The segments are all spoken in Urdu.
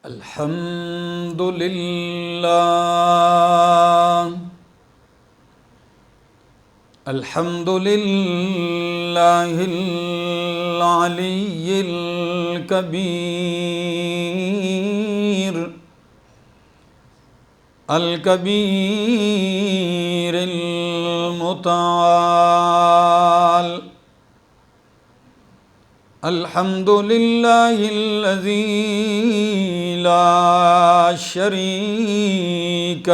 الحمد لله الحمد لله العلي الكبير المتعال. الحمد لله الذي لا شريك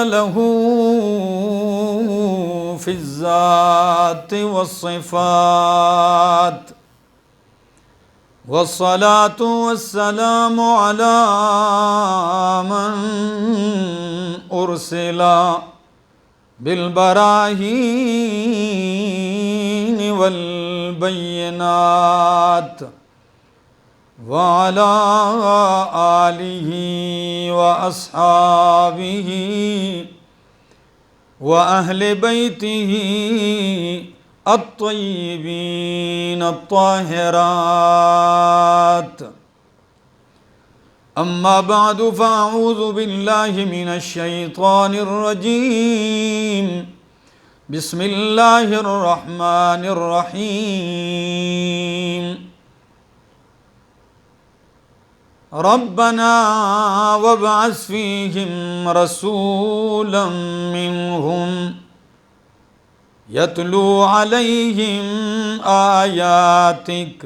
له في الذات والصفات، والصلاة والسلام على من أرسل بالبراهين والبينات، وعلى آله وأصحابه وأهل بيته الطيبين الطاهرات. أما بعد فأعوذ بالله من الشيطان الرجيم. بسم الله الرحمن الرحيم. ربنا وابعث فيهم رسولا منهم يتلو عليهم آياتك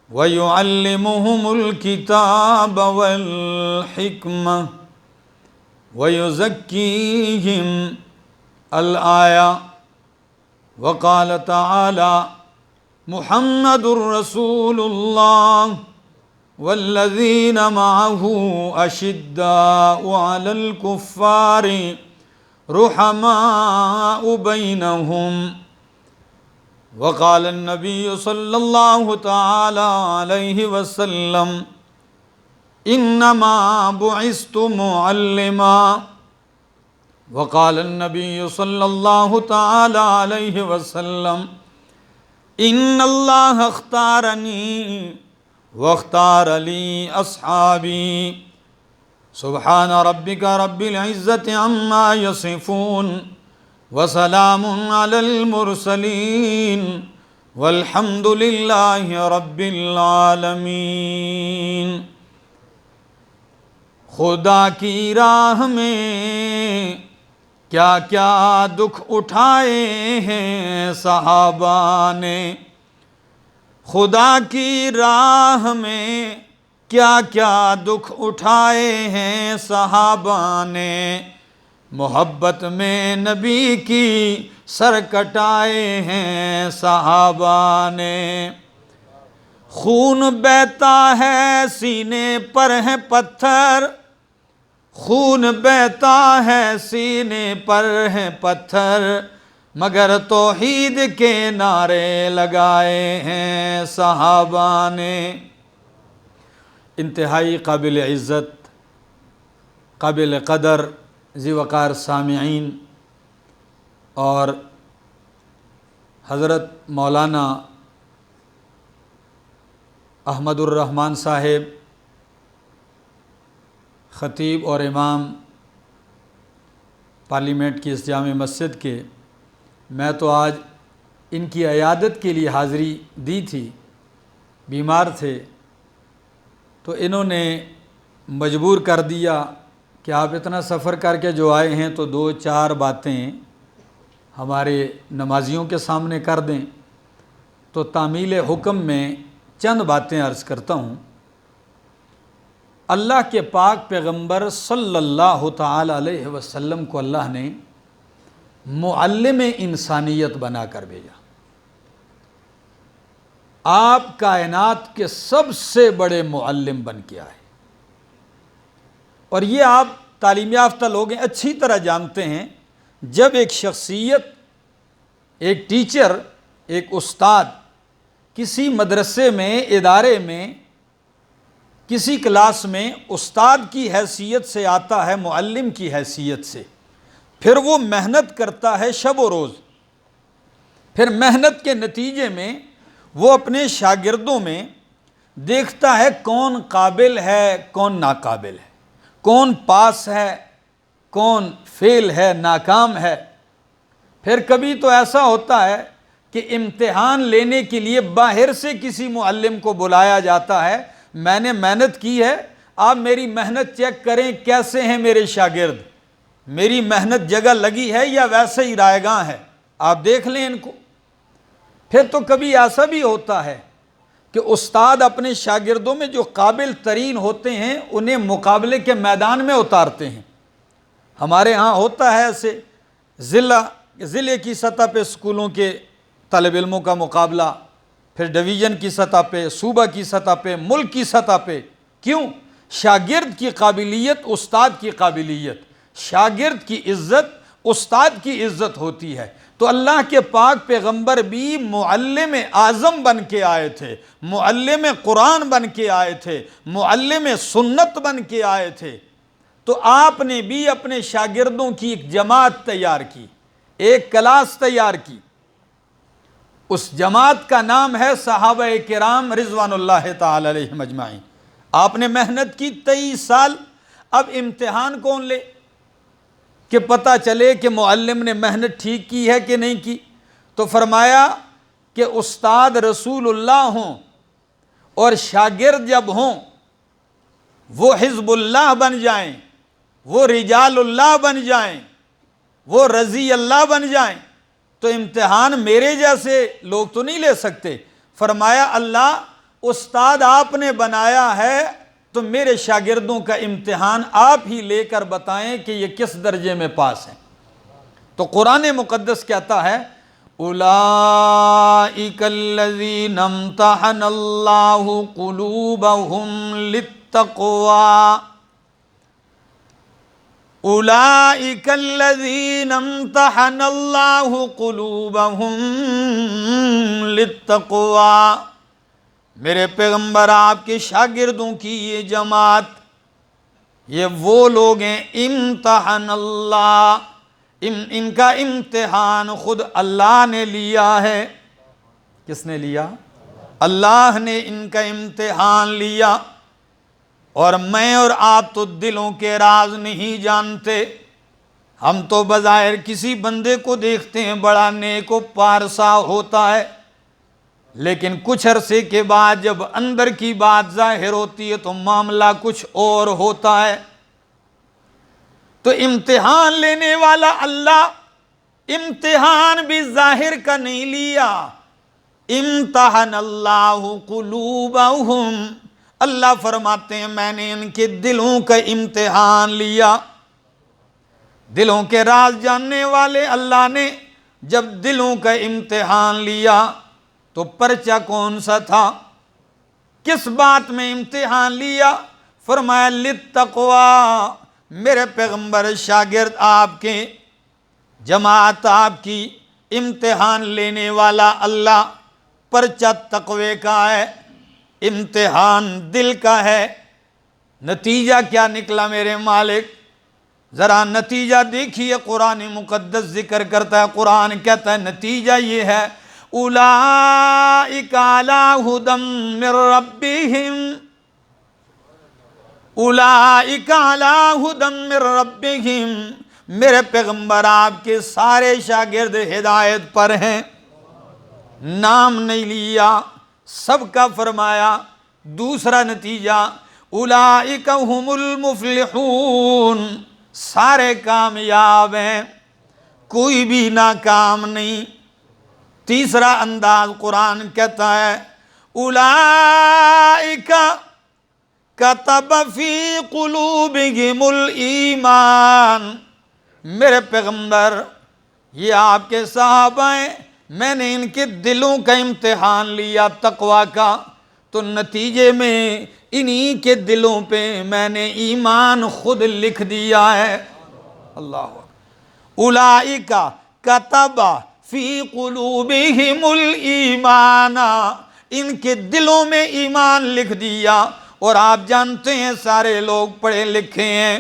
ويعلمهم الكتاب والحكمة ويزكيهم الآية. وقال تعالى: محمد رسول الله والذين معه أشداء على الكفار رحماء بينهم. وقال النبي صلى الله تعالى عليه وسلم: إنما بعثت معلما. وقال النبي صلى الله تعالى عليه وسلم: إن الله اختارني واختار لي أصحابي. سبحان ربك رب العزة عما يصفون وسلام على المرسلين والحمد لله رب العالمين. خدا کی راہ میں کیا کیا دکھ اٹھائے ہیں صحابہ نے، خدا کی راہ میں کیا کیا دکھ اٹھائے ہیں صحابہ نے، محبت میں نبی کی سر کٹائے ہیں صحابہ نے. خون بہتا ہے سینے پر ہے پتھر، خون بہتا ہے سینے پر ہے پتھر، مگر توحید کے نعرے لگائے ہیں صحابہ نے. انتہائی قابل عزت، قابل قدر، ذی وقار سامعین اور حضرت مولانا احمد الرحمن صاحب، خطیب اور امام پارلیمنٹ کی اس جامع مسجد کے، میں تو آج ان کی عیادت کے لیے حاضری دی تھی، بیمار تھے تو انہوں نے مجبور کر دیا کہ آپ اتنا سفر کر کے جو آئے ہیں تو 2-4 باتیں ہمارے نمازیوں کے سامنے کر دیں. تو تعمیل حکم میں چند باتیں عرض کرتا ہوں. اللہ کے پاک پیغمبر صلی اللہ تعالی علیہ وسلم کو اللہ نے معلم انسانیت بنا کر بھیجا. آپ کائنات کے سب سے بڑے معلم بن کے آئے، اور یہ آپ تعلیم یافتہ لوگ ہیں، اچھی طرح جانتے ہیں. جب ایک شخصیت، ایک ٹیچر، ایک استاد کسی مدرسے میں، ادارے میں، کسی کلاس میں استاد کی حیثیت سے آتا ہے، معلم کی حیثیت سے، پھر وہ محنت کرتا ہے شب و روز، پھر محنت کے نتیجے میں وہ اپنے شاگردوں میں دیکھتا ہے کون قابل ہے کون ناقابل ہے، کون پاس ہے کون فیل ہے ناکام ہے۔ پھر کبھی تو ایسا ہوتا ہے کہ امتحان لینے کے لیے باہر سے کسی معلم کو بلایا جاتا ہے، میں نے محنت کی ہے، آپ میری محنت چیک کریں کیسے ہیں میرے شاگرد، میری محنت جگہ لگی ہے یا ویسے ہی رائیگاں ہے، آپ دیکھ لیں ان کو۔ پھر تو کبھی ایسا بھی ہوتا ہے کہ استاد اپنے شاگردوں میں جو قابل ترین ہوتے ہیں انہیں مقابلے کے میدان میں اتارتے ہیں۔ ہمارے ہاں ہوتا ہے ایسے، ضلع کی سطح پہ اسکولوں کے طالب علموں کا مقابلہ، پھر ڈویژن کی سطح پہ، صوبہ کی سطح پہ، ملک کی سطح پہ۔ کیوں؟ شاگرد کی قابلیت استاد کی قابلیت، شاگرد کی عزت استاد کی عزت ہوتی ہے۔ تو اللہ کے پاک پیغمبر بھی معلم اعظم بن کے آئے تھے، معلم قرآن بن کے آئے تھے، معلم سنت بن کے آئے تھے۔ تو آپ نے بھی اپنے شاگردوں کی ایک جماعت تیار کی، ایک کلاس تیار کی، اس جماعت کا نام ہے صحابہ کرام رضوان اللہ تعالی علیہم اجمعین۔ آپ نے محنت کی 23 سال، اب امتحان کون لے کہ پتہ چلے کہ معلم نے محنت ٹھیک کی ہے کہ نہیں کی؟ تو فرمایا کہ استاد رسول اللہ ہوں اور شاگرد جب ہوں وہ حزب اللہ بن جائیں، وہ رجال اللہ بن جائیں، وہ رضی اللہ بن جائیں، تو امتحان میرے جیسے لوگ تو نہیں لے سکتے۔ فرمایا اللہ استاد آپ نے بنایا ہے تو میرے شاگردوں کا امتحان آپ ہی لے کر بتائیں کہ یہ کس درجے میں پاس ہیں۔ تو قرآن مقدس کہتا ہے اولئک الذین امتحن اللہ قلوبہم للتقوی، اولئک الذین امتحن اللہ قلوبہم للتقوی۔ میرے پیغمبر آپ کے شاگردوں کی یہ جماعت، یہ وہ لوگ ہیں امتحن اللہ، ان کا امتحان خود اللہ نے لیا ہے۔ کس نے لیا؟ اللہ نے ان کا امتحان لیا۔ اور میں اور آپ تو دلوں کے راز نہیں جانتے، ہم تو بظاہر کسی بندے کو دیکھتے ہیں بڑا نیک و پارسا ہوتا ہے، لیکن کچھ عرصے کے بعد جب اندر کی بات ظاہر ہوتی ہے تو معاملہ کچھ اور ہوتا ہے۔ تو امتحان لینے والا اللہ، امتحان بھی ظاہر کا نہیں لیا، امتحان اللہ قلوبہم، اللہ فرماتے ہیں میں نے ان کے دلوں کا امتحان لیا۔ دلوں کے راز جاننے والے اللہ نے جب دلوں کا امتحان لیا تو پرچہ کون سا تھا؟ کس بات میں امتحان لیا؟ فرمایا للتقوی، میرے پیغمبر شاگرد آپ کے، جماعت آپ کی، امتحان لینے والا اللہ، پرچہ تقوی کا ہے، امتحان دل کا ہے۔ نتیجہ کیا نکلا میرے مالک؟ ذرا نتیجہ دیکھیے، قرآن مقدس ذکر کرتا ہے، قرآن کہتا ہے نتیجہ یہ ہے اولئک علی ھدی من ربہم، اولئک علی ھدی من ربہم، میرے پیغمبر آپ کے سارے شاگرد ہدایت پر ہیں، نام نہیں لیا، سب کا فرمایا۔ دوسرا نتیجہ اولئک ھم المفلحون، سارے کامیاب ہیں، کوئی بھی ناکام نہیں۔ تیسرا انداز قرآن کہتا ہے اولئک کتب فی قلوبہم الایمان، میرے پیغمبر یہ آپ کے صحابہ ہیں، میں نے ان کے دلوں کا امتحان لیا تقوی کا، تو نتیجے میں انہی کے دلوں پہ میں نے ایمان خود لکھ دیا ہے۔ اللہ اولئک کتب فی قلوبہم الایمان، ان کے دلوں میں ایمان لکھ دیا۔ اور آپ جانتے ہیں سارے لوگ پڑھے لکھے ہیں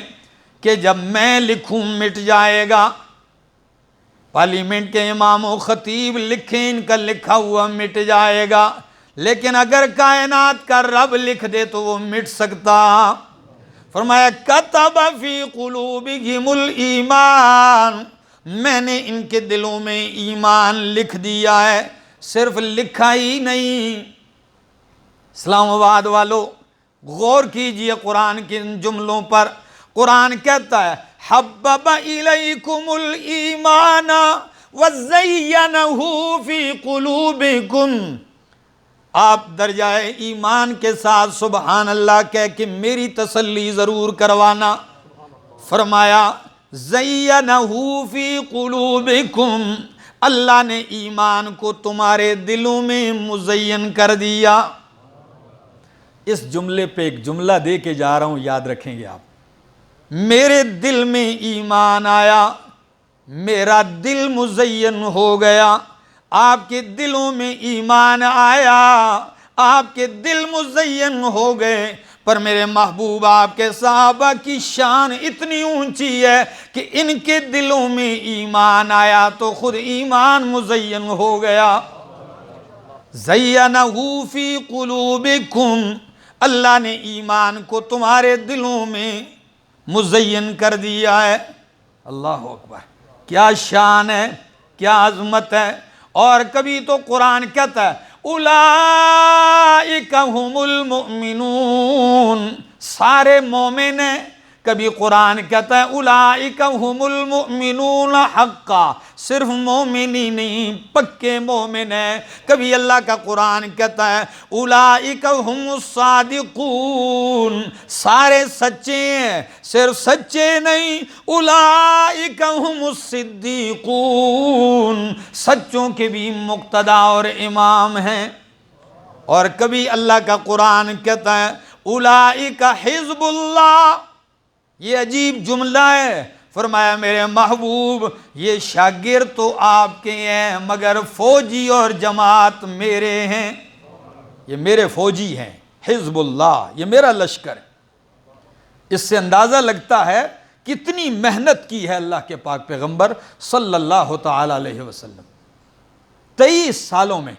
کہ جب میں لکھوں مٹ جائے گا، پارلیمنٹ کے امام و خطیب لکھیں ان کا لکھا ہوا مٹ جائے گا، لیکن اگر کائنات کا رب لکھ دے تو وہ مٹ سکتا۔ فرمایا کتب فی قلوبہم الایمان، میں نے ان کے دلوں میں ایمان لکھ دیا ہے، صرف لکھا ہی نہیں۔ اسلام آباد والو غور کیجئے قرآن کے ان جملوں پر۔ قرآن کہتا ہے حبب الیکم الایمان وزینہ فی قلوبکم، آپ درجہ ایمان کے ساتھ سبحان اللہ کہہ کے میری تسلی ضرور کروانا۔ فرمایا زینہ فی قلوبکم، اللہ نے ایمان کو تمہارے دلوں میں مزین کر دیا۔ اس جملے پہ ایک جملہ دے کے جا رہا ہوں، یاد رکھیں گے آپ۔ میرے دل میں ایمان آیا، میرا دل مزین ہو گیا۔ آپ کے دلوں میں ایمان آیا، آپ کے دل مزین ہو گئے، پر میرے محبوب آپ کے صحابہ کی شان اتنی اونچی ہے کہ ان کے دلوں میں ایمان آیا تو خود ایمان مزین ہو گیا۔ زینہ فی قلوبکم، اللہ نے ایمان کو تمہارے دلوں میں مزین کر دیا ہے۔ اللہ اکبر، کیا شان ہے، کیا عظمت ہے۔ اور کبھی تو قرآن کہتا ہے اولئک ھم المؤمنون، سارے مومن ہیں۔ کبھی قرآن کہتا ہے اولئک ھم المؤمنون حقا، صرف مومن ہی نہیں پکے مومن ہیں۔ کبھی اللہ کا قرآن کہتا ہے اولئک ھم الصادقون، سارے سچے ہیں، صرف سچے نہیں، اولئک ھم الصدیقون، سچوں کے بھی مقتدا اور امام ہیں۔ اور کبھی اللہ کا قرآن کہتا ہے اولئک حزب اللہ، یہ عجیب جملہ ہے۔ فرمایا میرے محبوب یہ شاگرد تو آپ کے ہیں مگر فوجی اور جماعت میرے ہیں، یہ میرے فوجی ہیں، حزب اللہ، یہ میرا لشکر ہے۔ اس سے اندازہ لگتا ہے کتنی محنت کی ہے اللہ کے پاک پیغمبر صلی اللہ تعالی علیہ وسلم۔ 23 سالوں میں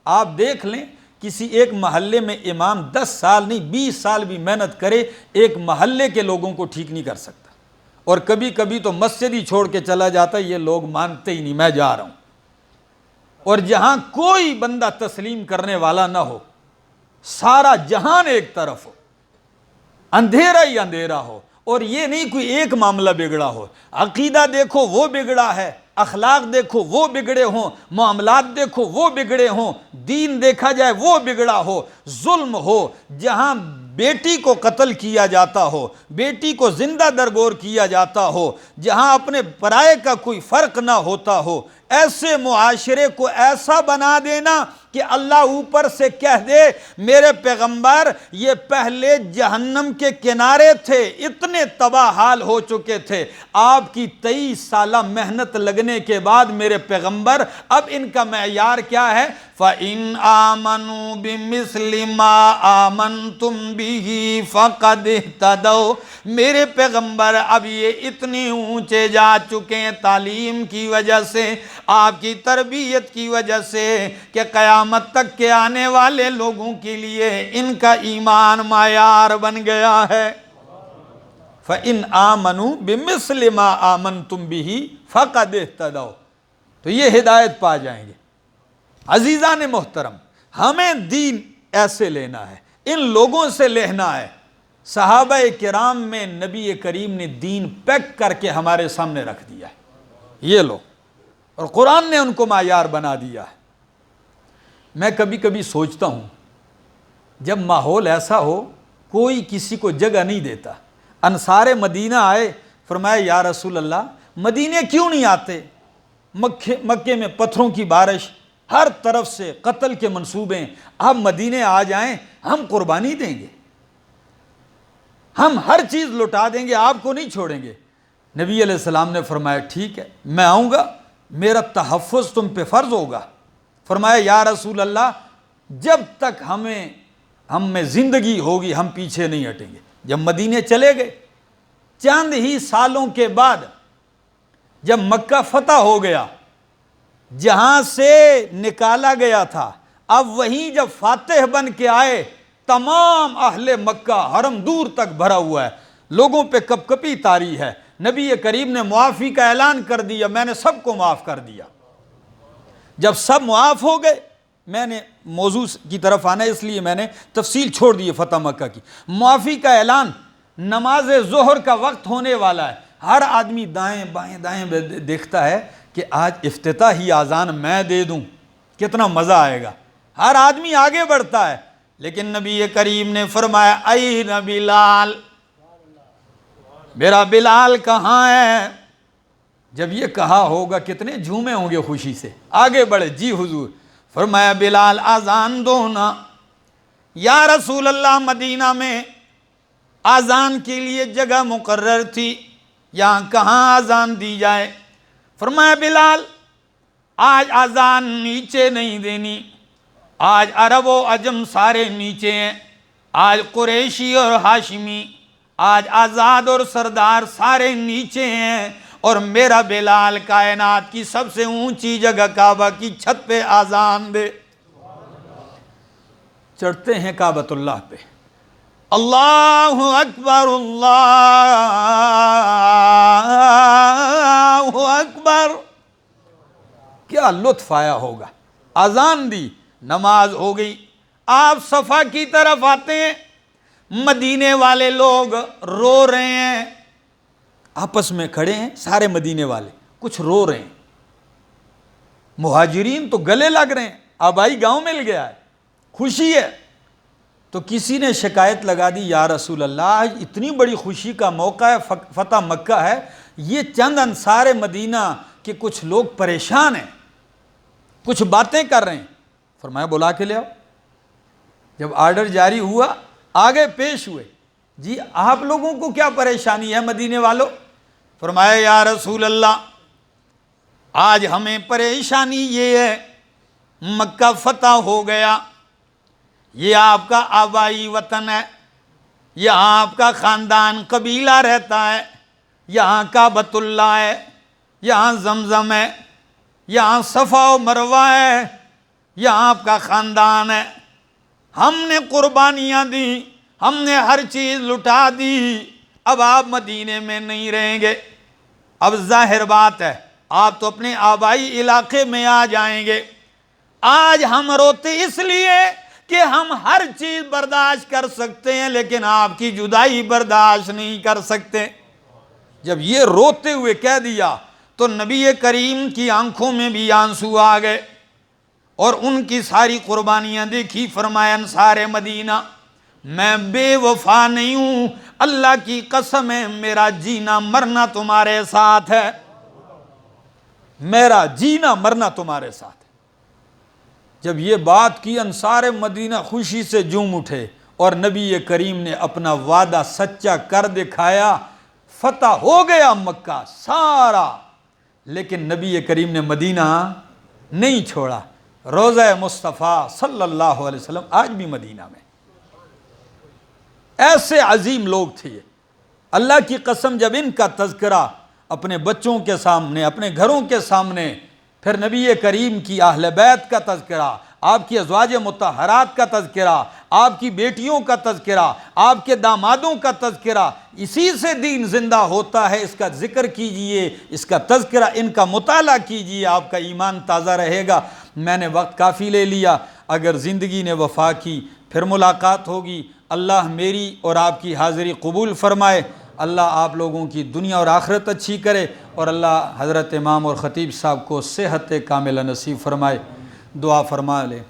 آپ دیکھ لیں، کسی ایک محلے میں امام 10 سال نہیں 20 سال بھی محنت کرے، ایک محلے کے لوگوں کو ٹھیک نہیں کر سکتا۔ اور کبھی کبھی تو مسجد ہی چھوڑ کے چلا جاتا ہے، یہ لوگ مانتے ہی نہیں، میں جا رہا ہوں۔ اور جہاں کوئی بندہ تسلیم کرنے والا نہ ہو، سارا جہان ایک طرف ہو، اندھیرا ہی اندھیرا ہو، اور یہ نہیں کوئی ایک معاملہ بگڑا ہو، عقیدہ دیکھو وہ بگڑا ہے، اخلاق دیکھو وہ بگڑے ہوں، معاملات دیکھو وہ بگڑے ہوں، دین دیکھا جائے وہ بگڑا ہو، ظلم ہو، جہاں بیٹی کو قتل کیا جاتا ہو، بیٹی کو زندہ درگور کیا جاتا ہو، جہاں اپنے پرائے کا کوئی فرق نہ ہوتا ہو، ایسے معاشرے کو ایسا بنا دینا کہ اللہ اوپر سے کہہ دے میرے پیغمبر یہ پہلے جہنم کے کنارے تھے، اتنے تباہ حال ہو چکے تھے، آپ کی 23 سالہ محنت لگنے کے بعد میرے پیغمبر اب ان کا معیار کیا ہے؟ فَإِنْ آمَنُوا بِمِثْلِ مَا آمَنْتُمْ بِهِ فَقَدْ اهْتَدَوْا، میرے پیغمبر اب یہ اتنے اونچے جا چکے ہیں تعلیم کی وجہ سے، آپ کی تربیت کی وجہ سے، کہ قیامت تک کے آنے والے لوگوں کے لیے ان کا ایمان معیار بن گیا ہے۔ فَإِنْ آمَنُوا بِمِثْلِ مَا آمَنْتُمْ بِهِ فَقَدْ اهْتَدَوْا، تو یہ ہدایت پا جائیں گے۔ عزیزان محترم، ہمیں دین ایسے لینا ہے، ان لوگوں سے لینا ہے۔ صحابہ کرام میں نبی کریم نے دین پیک کر کے ہمارے سامنے رکھ دیا ہے، یہ لو، اور قرآن نے ان کو معیار بنا دیا ہے۔ میں کبھی کبھی سوچتا ہوں جب ماحول ایسا ہو کوئی کسی کو جگہ نہیں دیتا، انصار مدینہ آئے، فرمایا یا رسول اللہ مدینے کیوں نہیں آتے؟ مکے میں پتھروں کی بارش، ہر طرف سے قتل کے منصوبے، آپ مدینے آ جائیں ہم قربانی دیں گے، ہم ہر چیز لٹا دیں گے، آپ کو نہیں چھوڑیں گے۔ نبی علیہ السلام نے فرمایا ٹھیک ہے میں آؤں گا، میرا تحفظ تم پہ فرض ہوگا۔ فرمایا یا رسول اللہ جب تک ہم میں زندگی ہوگی ہم پیچھے نہیں ہٹیں گے۔ جب مدینے چلے گئے، چند ہی سالوں کے بعد جب مکہ فتح ہو گیا، جہاں سے نکالا گیا تھا اب وہیں جب فاتح بن کے آئے، تمام اہل مکہ حرم دور تک بھرا ہوا ہے، لوگوں پہ کپ کپی طاری ہے، نبی کریم نے معافی کا اعلان کر دیا، میں نے سب کو معاف کر دیا۔ جب سب معاف ہو گئے، میں نے موضوع کی طرف آنا اس لیے میں نے تفصیل چھوڑ دی فتح مکہ کی، معافی کا اعلان، نماز ظہر کا وقت ہونے والا ہے، ہر آدمی دائیں بائیں دائیں دیکھتا ہے کہ آج افتتاحی اذان میں دے دوں، کتنا مزہ آئے گا، ہر آدمی آگے بڑھتا ہے، لیکن نبی کریم نے فرمایا این بلال، میرا بلال کہاں ہے؟ جب یہ کہا ہوگا کتنے جھومے ہوں گے خوشی سے، آگے بڑھے، جی حضور، فرمایا بلال اذان دو نا۔ یا رسول اللہ، مدینہ میں اذان کے لیے جگہ مقرر تھی، یہاں کہاں اذان دی جائے؟ فرمایا بلال آج اذان نیچے نہیں دینی، آج عرب و عجم سارے نیچے ہیں، آج قریشی اور ہاشمی، آج آزاد اور سردار سارے نیچے ہیں، اور میرا بلال کائنات کی سب سے اونچی جگہ کعبہ کی چھت پہ اذان دے۔ چڑھتے ہیں کعبۃ اللہ پہ، اللہ اکبر اللہ اکبر، کیا لطف آیا ہوگا۔ اذان دی، نماز ہو گئی، آپ صفا کی طرف آتے ہیں، مدینے والے لوگ رو رہے ہیں، آپس میں کھڑے ہیں سارے مدینے والے، کچھ رو رہے ہیں، مہاجرین تو گلے لگ رہے ہیں، آبائی گاؤں مل گیا ہے، خوشی ہے۔ تو کسی نے شکایت لگا دی، یا رسول اللہ آج اتنی بڑی خوشی کا موقع ہے، فتح مکہ ہے، یہ چند انصار مدینہ کے کچھ لوگ پریشان ہیں، کچھ باتیں کر رہے ہیں۔ فرمایا بلا کے لے آؤ۔ جب آرڈر جاری ہوا، آگے پیش ہوئے، جی آپ لوگوں کو کیا پریشانی ہے مدینے والوں؟ فرمایا یا رسول اللہ آج ہمیں پریشانی یہ ہے، مکہ فتح ہو گیا، یہ آپ کا آبائی وطن ہے، یہاں آپ کا خاندان قبیلہ رہتا ہے، یہاں کعبۃ اللہ ہے، یہاں زمزم ہے، یہاں صفا و مروہ ہے، یہاں آپ کا خاندان ہے، ہم نے قربانیاں دی، ہم نے ہر چیز لٹا دی، اب آپ مدینے میں نہیں رہیں گے، اب ظاہر بات ہے آپ تو اپنے آبائی علاقے میں آ جائیں گے۔ آج ہم روتے اس لیے کہ ہم ہر چیز برداشت کر سکتے ہیں، لیکن آپ کی جدائی برداشت نہیں کر سکتے۔ جب یہ روتے ہوئے کہہ دیا تو نبی کریم کی آنکھوں میں بھی آنسو آ گئے، اور ان کی ساری قربانیاں دیکھی۔ فرمایا انصار مدینہ میں بے وفا نہیں ہوں، اللہ کی قسم ہے میرا جینا مرنا تمہارے ساتھ ہے، میرا جینا مرنا تمہارے ساتھ ہے۔ جب یہ بات کی انصار مدینہ خوشی سے جھوم اٹھے، اور نبی کریم نے اپنا وعدہ سچا کر دکھایا، فتح ہو گیا مکہ سارا، لیکن نبی کریم نے مدینہ نہیں چھوڑا۔ روضہ مصطفیٰ صلی اللہ علیہ وسلم آج بھی مدینہ میں، ایسے عظیم لوگ تھے یہ۔ اللہ کی قسم جب ان کا تذکرہ اپنے بچوں کے سامنے، اپنے گھروں کے سامنے، پھر نبی کریم کی اہل بیت کا تذکرہ، آپ کی ازواج مطہرات کا تذکرہ، آپ کی بیٹیوں کا تذکرہ، آپ کے دامادوں کا تذکرہ، اسی سے دین زندہ ہوتا ہے۔ اس کا ذکر کیجئے، اس کا تذکرہ، ان کا مطالعہ کیجئے، آپ کا ایمان تازہ رہے گا۔ میں نے وقت کافی لے لیا، اگر زندگی نے وفا کی پھر ملاقات ہوگی۔ اللہ میری اور آپ کی حاضری قبول فرمائے، اللہ آپ لوگوں کی دنیا اور آخرت اچھی کرے، اور اللہ حضرت امام اور خطیب صاحب کو صحت کاملہ نصیب فرمائے۔ دعا فرما لیں۔